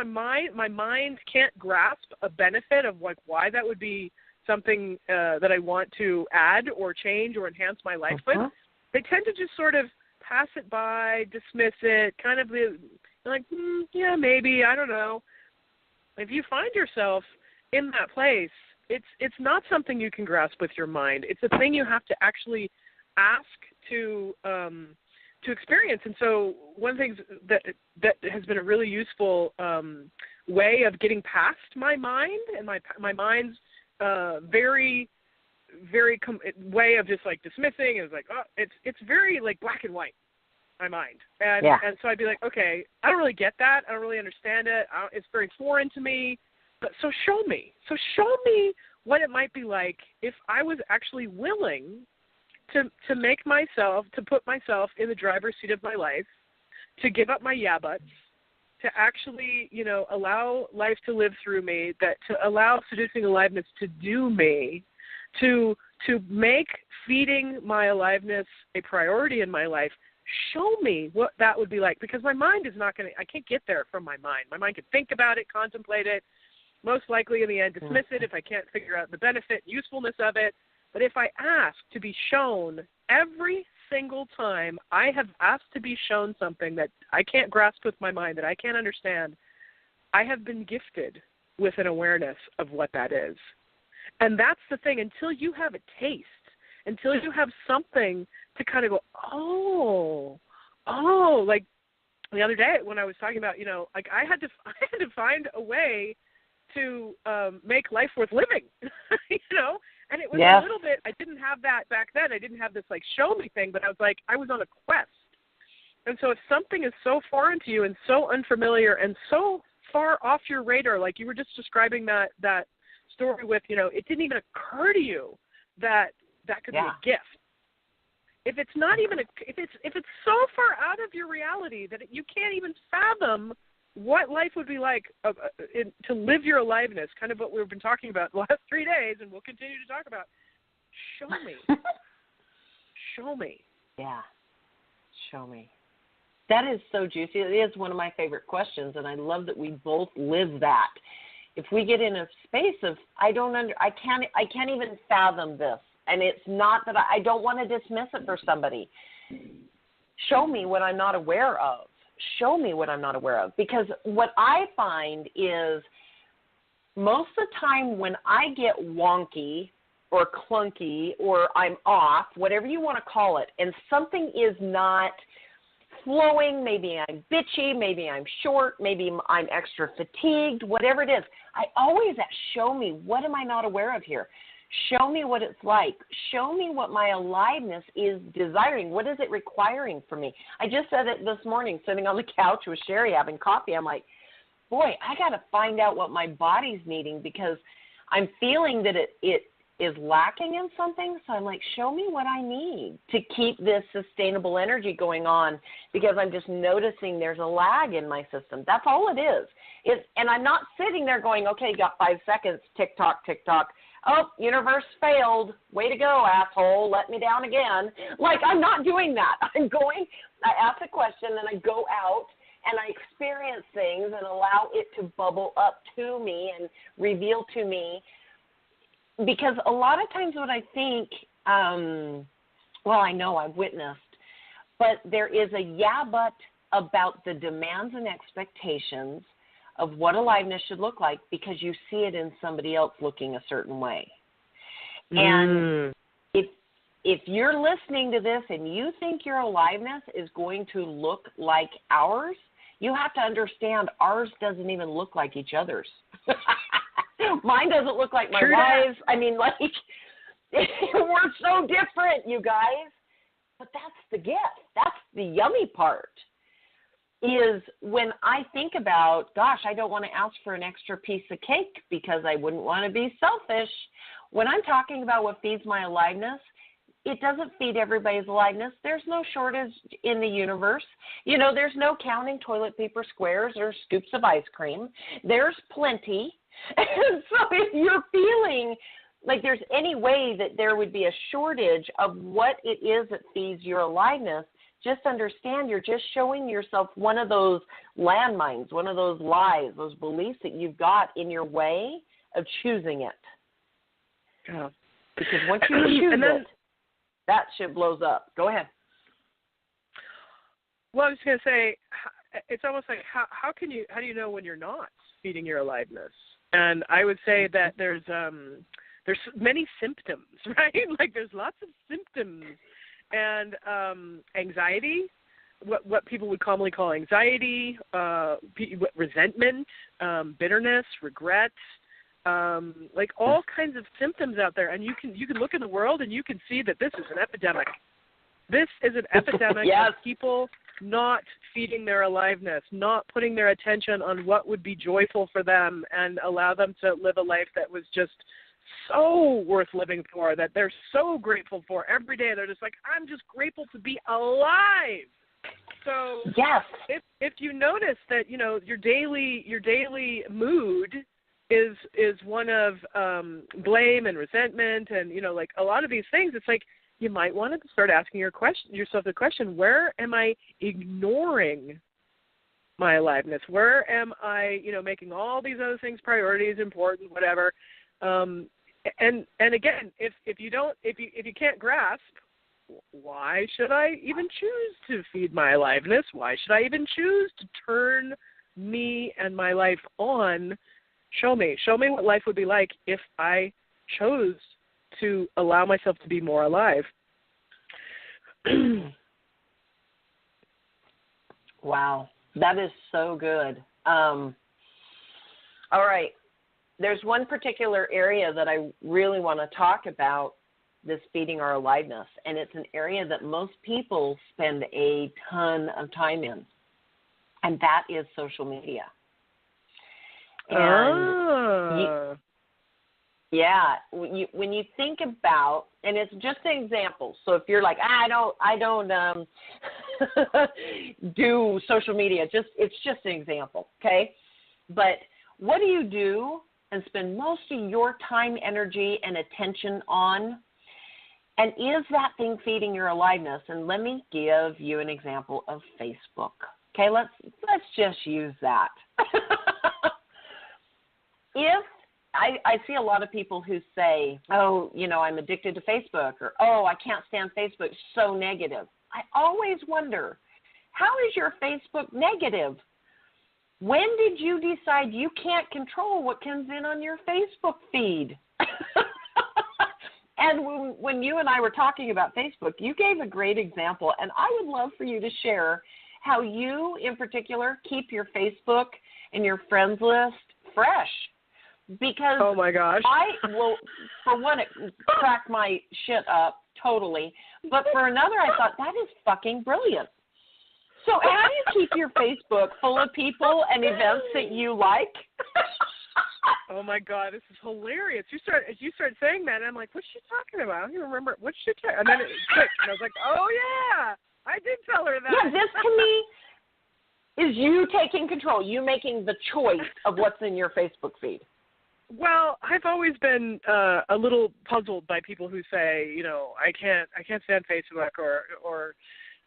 my mind can't grasp a benefit of like why that would be something that I want to add or change or enhance my life with, they tend to just sort of pass it by, dismiss it, kind of like, yeah, maybe, I don't know. If you find yourself in that place, it's not something you can grasp with your mind. It's a thing you have to actually ask to experience. And so one of the things that has been a really useful way of getting past my mind and my mind's very way of just like dismissing is like, it's very like black and white, my mind. And so I'd be like, okay, I don't really get that. I don't really understand it. It's very foreign to me. But so show me what it might be like if I was actually willing to put myself in the driver's seat of my life, to give up my yeah buts, to actually, allow life to live through me, to allow Seducing Aliveness to do me, to make feeding my aliveness a priority in my life. Show me what that would be like, because my mind is not going to, I can't get there from my mind. My mind can think about it, contemplate it, most likely in the end dismiss it if I can't figure out the benefit, usefulness of it. But if I ask to be shown, every single time I have asked to be shown something that I can't grasp with my mind, that I can't understand, I have been gifted with an awareness of what that is. And that's the thing, until you have a taste, until you have something to kind of go, oh, like the other day when I was talking about, like I had to find a way to make life worth living, and it was a little bit, I didn't have that back then. I didn't have this like show me thing, but I was on a quest. And so if something is so foreign to you and so unfamiliar and so far off your radar, like you were just describing that story with, it didn't even occur to you that could be a gift. If it's not even if it's so far out of your reality that you can't even fathom what life would be like to live your aliveness, kind of what we've been talking about the last 3 days, and we'll continue to talk about. Show me. Show me. Yeah. Show me. That is so juicy. It is one of my favorite questions, and I love that we both live that. if we get in a space of I can't even fathom this, and it's not that I don't want to dismiss it for somebody. Show me what I'm not aware of. Show me what I'm not aware of, because what I find is most of the time when I get wonky or clunky or I'm off, whatever you want to call it, and something is not flowing, maybe I'm bitchy, maybe I'm short, maybe I'm extra fatigued, whatever it is, I always ask, show me, what am I not aware of here? Show me what it's like. Show me what my aliveness is desiring. What is it requiring from me? I just said it this morning, sitting on the couch with Sherry having coffee. I'm like, boy, I got to find out what my body's needing, because I'm feeling that it is lacking in something. So I'm like, show me what I need to keep this sustainable energy going on, because I'm just noticing there's a lag in my system. That's all it is. And I'm not sitting there going, okay, you got 5 seconds, tick-tock, tick-tock. Oh, universe failed. Way to go, asshole. Let me down again. Like, I'm not doing that. I ask a question, and I go out, and I experience things and allow it to bubble up to me and reveal to me. Because a lot of times what I think, I know I've witnessed, but there is a but about the demands and expectations of what aliveness should look like, because you see it in somebody else looking a certain way. And if you're listening to this and you think your aliveness is going to look like ours, you have to understand ours doesn't even look like each other's. Mine doesn't look like my wife's. I mean, like, we're so different, you guys. But that's the gift. That's the yummy part. Is when I think about, gosh, I don't want to ask for an extra piece of cake because I wouldn't want to be selfish. When I'm talking about what feeds my aliveness, it doesn't feed everybody's aliveness. There's no shortage in the universe. You know, there's no counting toilet paper squares or scoops of ice cream. There's plenty. And so if you're feeling like there's any way that there would be a shortage of what it is that feeds your aliveness, just understand you're just showing yourself one of those landmines, one of those lies, those beliefs that you've got in your way of choosing it. Yeah. Because once you choose it, that shit blows up. Go ahead. Well, I was going to say, it's almost like how do you know when you're not feeding your aliveness? And I would say that there's many symptoms, right? Like there's lots of symptoms. And anxiety, what people would commonly call anxiety, resentment, bitterness, regret, like all kinds of symptoms out there. And you can look in the world and you can see that this is an epidemic. This is an epidemic of people not feeding their aliveness, not putting their attention on what would be joyful for them and allow them to live a life that was just so worth living for, that they're so grateful for every day. They're just like, I'm just grateful to be alive. So yes, if you notice that, you know, your daily mood is one of blame and resentment and, you know, like a lot of these things, it's like you might want to start asking yourself the question, where am I ignoring my aliveness? Where am I, you know, making all these other things priorities, important, whatever? And again, if you can't grasp, why should I even choose to feed my aliveness? Why should I even choose to turn me and my life on? Show me what life would be like if I chose to allow myself to be more alive. Wow, that is so good. All right. There's one particular area that I really want to talk about, this feeding our aliveness, and it's an area that most people spend a ton of time in, and that is social media. And when you think about, and it's just an example. So if you're like, I don't do social media, it's just an example, okay? But what do you do and spend most of your time, energy, and attention on? And is that thing feeding your aliveness? And let me give you an example of Facebook. Okay, let's just use that. if I see a lot of people who say, oh, I'm addicted to Facebook, or, oh, I can't stand Facebook, it's so negative. I always wonder, how is your Facebook negative? When did you decide you can't control what comes in on your Facebook feed? And when you and I were talking about Facebook, you gave a great example, and I would love for you to share how you, in particular, keep your Facebook and your friends list fresh. Because oh my gosh, I will, for one, it cracked my shit up totally. But for another, I thought that is fucking brilliant. So how do you keep your Facebook full of people and events that you like? Oh my God, this is hilarious. You start saying that, and I'm like, what's she talking about? I don't even remember. What's she talking? And then it clicked, and I was like, oh yeah, I did tell her that. Yeah, this to me is you taking control, you making the choice of what's in your Facebook feed. Well, I've always been a little puzzled by people who say, I can't stand Facebook or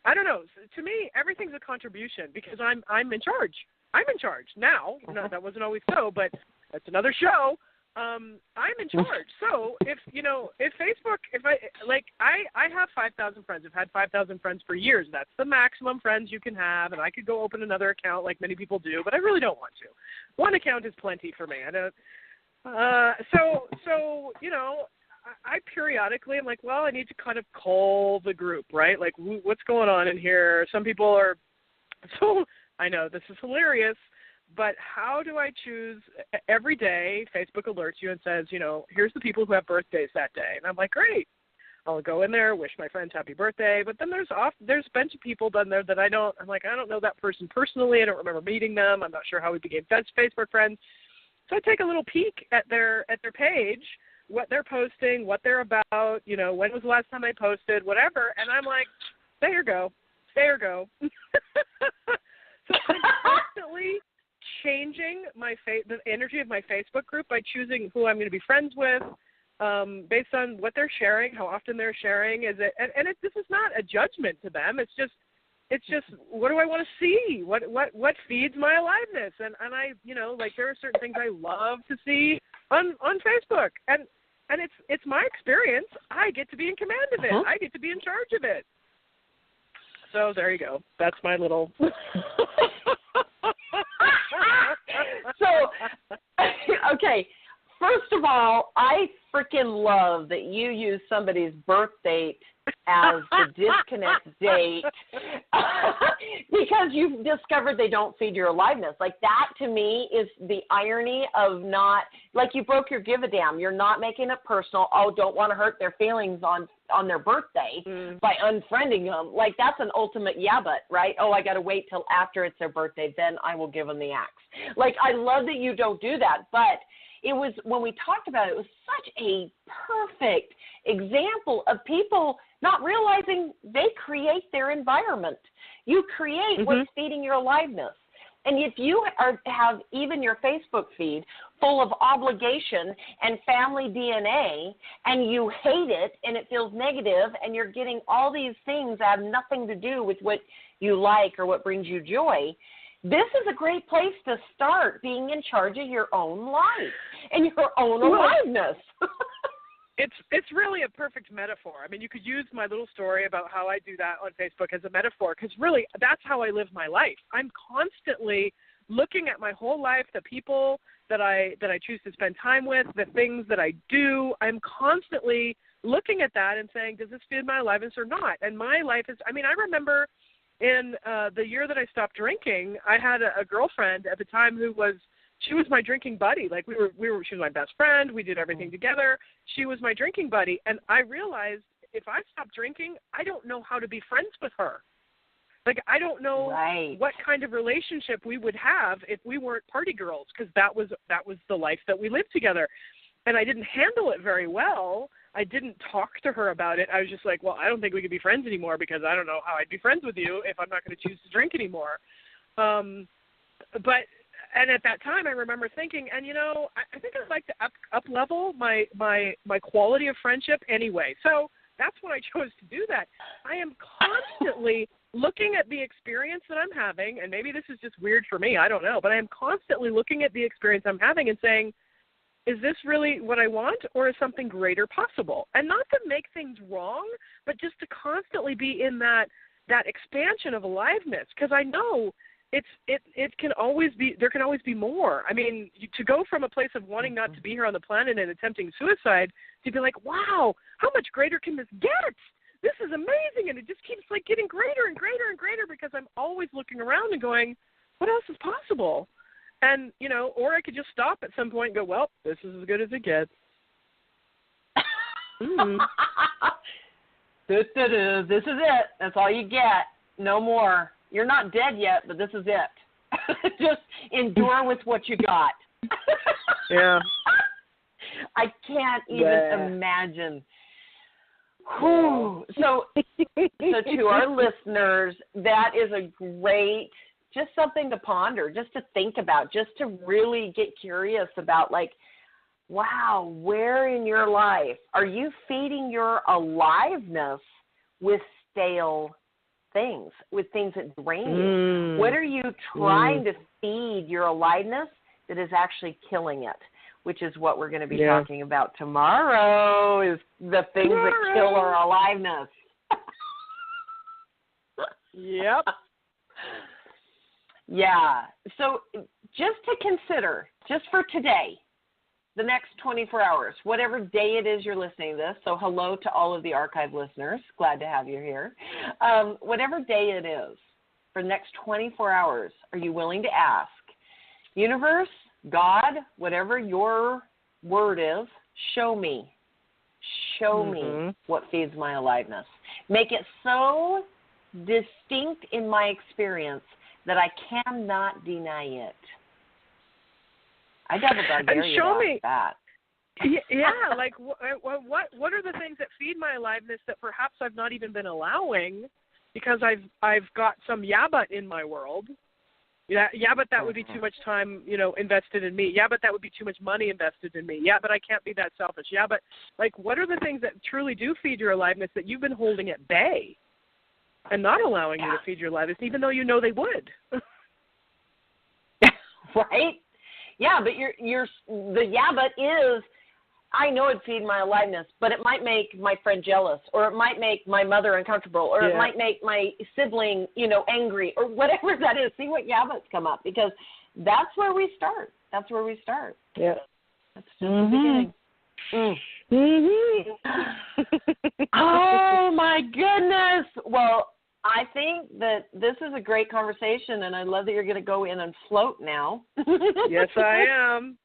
I don't know. To me, everything's a contribution because I'm in charge. I'm in charge now. No, that wasn't always so, but that's another show. I'm in charge. So if Facebook, I have 5,000 friends. I've had 5,000 friends for years. That's the maximum friends you can have, and I could go open another account like many people do, but I really don't want to. One account is plenty for me. I don't. I periodically am like, well, I need to kind of call the group, right? Like, what's going on in here? Some people are, so I know this is hilarious, but how do I choose? Every day Facebook alerts you and says, here's the people who have birthdays that day. And I'm like, great. I'll go in there, wish my friends happy birthday. But then there's a bunch of people down there that I don't know that person personally. I don't remember meeting them. I'm not sure how we became Facebook friends. So I take a little peek at their page, what they're posting, what they're about, when was the last time I posted, whatever, and I'm like, there you go. So I'm constantly changing the energy of my Facebook group by choosing who I'm going to be friends with, based on what they're sharing, how often they're sharing. This is not a judgment to them. It's just what do I want to see? What feeds my aliveness? And I there are certain things I love to see on Facebook. And it's my experience. I get to be in command of it. I get to be in charge of it. So there you go. That's my little So okay. First of all, I freaking love that you use somebody's birth date as the disconnect date because you've discovered they don't feed your aliveness. Like, that to me is the irony of not, like, you broke your give a damn. You're not making it personal. Oh, don't want to hurt their feelings on their birthday by unfriending them. Like, that's an ultimate yeah but, right? Oh, I got to wait till after it's their birthday, then I will give them the axe. Like, I love that you don't do that, but it was, when we talked about it, it was such a perfect example of people not realizing they create their environment. You create what's feeding your aliveness. And if you have even your Facebook feed full of obligation and family DNA, and you hate it and it feels negative, and you're getting all these things that have nothing to do with what you like or what brings you joy, this is a great place to start being in charge of your own life and your own aliveness. It's really a perfect metaphor. I mean, you could use my little story about how I do that on Facebook as a metaphor, because really that's how I live my life. I'm constantly looking at my whole life, the people that I choose to spend time with, the things that I do. I'm constantly looking at that and saying, does this feed my aliveness or not? And my life is, I remember in the year that I stopped drinking, I had a girlfriend at the time she was my drinking buddy. Like, she was my best friend. We did everything together. She was my drinking buddy. And I realized if I stopped drinking, I don't know how to be friends with her. Like, I don't know what kind of relationship we would have if we weren't party girls, because that was the life that we lived together. And I didn't handle it very well. I didn't talk to her about it. I was just like, well, I don't think we could be friends anymore, because I don't know how I'd be friends with you if I'm not going to choose to drink anymore. And at that time, I remember thinking, and I think I'd like to up-level my quality of friendship anyway. So that's when I chose to do that. I am constantly looking at the experience that I'm having, and maybe this is just weird for me, I don't know, but I am constantly looking at the experience I'm having and saying, is this really what I want, or is something greater possible? And not to make things wrong, but just to constantly be in that expansion of aliveness, because I know it can always be, there can always be more. I mean, to go from a place of wanting not to be here on the planet and attempting suicide to be like, wow, how much greater can this get? This is amazing, and it just keeps like getting greater and greater and greater, because I'm always looking around and going, what else is possible? And, you know, or I could just stop at some point and go, well, this is as good as it gets. This is it. That's all you get. No more. You're not dead yet, but this is it. Just endure with what you got. Yeah. I can't even imagine. Whew. So to our listeners, that is a great, just something to ponder, just to think about, just to really get curious about, like, wow, where in your life are you feeding your aliveness with stale things, with things that drain you? What are you trying to feed your aliveness that is actually killing it? Which is what we're going to be talking about tomorrow, is the things that kill our aliveness. Yep. Yeah. So just to consider, just for today, the next 24 hours, whatever day it is you're listening to this, so hello to all of the archive listeners. Glad to have you here. Whatever day it is, for the next 24 hours, are you willing to ask, universe, God, whatever your word is, show me what feeds my aliveness. Make it so distinct in my experience that I cannot deny it. I double-dog dare you to ask that. Yeah, like what are the things that feed my aliveness that perhaps I've not even been allowing because I've got some but in my world. Yeah, but that would be too much time, invested in me. Yeah, but that would be too much money invested in me. Yeah, but I can't be that selfish. Yeah, but like, what are the things that truly do feed your aliveness that you've been holding at bay and not allowing you to feed your aliveness, even though you know they would? Right? Yeah, but but is, I know it'd feed my aliveness, but it might make my friend jealous, or it might make my mother uncomfortable, or it might make my sibling, angry, or whatever that is. See what buts come up, because that's where we start. That's where we start. Yeah. That's just the beginning. Oh, my goodness. Well, I think that this is a great conversation, and I love that you're going to go in and float now. Yes, I am.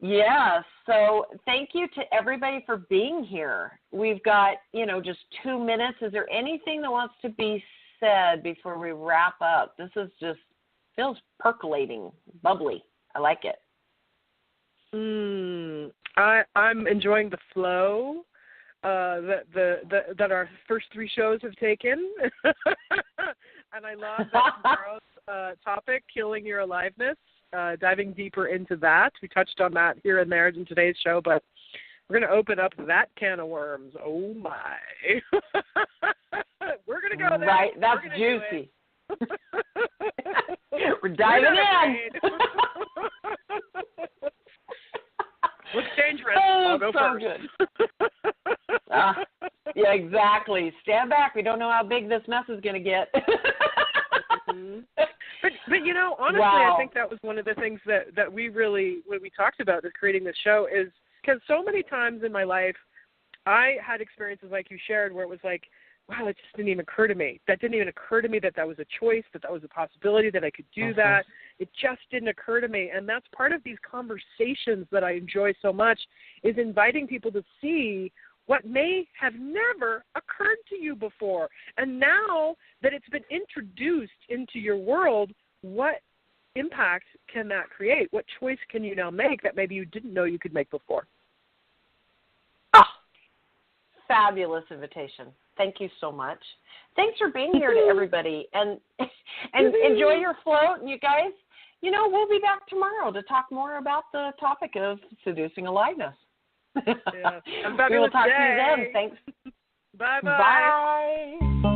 Yeah, so thank you to everybody for being here. We've got, just 2 minutes. Is there anything that wants to be said before we wrap up? This is just, feels percolating, bubbly. I like it. I'm enjoying the flow that our first 3 shows have taken. And I love that tomorrow's topic, killing your aliveness, diving deeper into that. We touched on that here and there in today's show, but we're going to open up that can of worms. Oh, my. We're going to go there. Right, that's juicy. We're diving in. Looks dangerous. I'll go first. Good. Yeah, exactly. Stand back. We don't know how big this mess is going to get. But honestly, I think that was one of the things that we really, when we talked about this, creating this show, is because so many times in my life, I had experiences like you shared where it was like, wow, it just didn't even occur to me. That didn't even occur to me that was a choice, that was a possibility, that I could do that. It just didn't occur to me. And that's part of these conversations that I enjoy so much, is inviting people to see what may have never occurred to you before. And now that it's been introduced into your world, what impact can that create? What choice can you now make that maybe you didn't know you could make before? Fabulous invitation. Thank you so much. Thanks for being here to everybody. And enjoy your float. And you guys, we'll be back tomorrow to talk more about the topic of seducing aliveness. Yeah. We will talk to you then. Thanks. Bye-bye. Bye.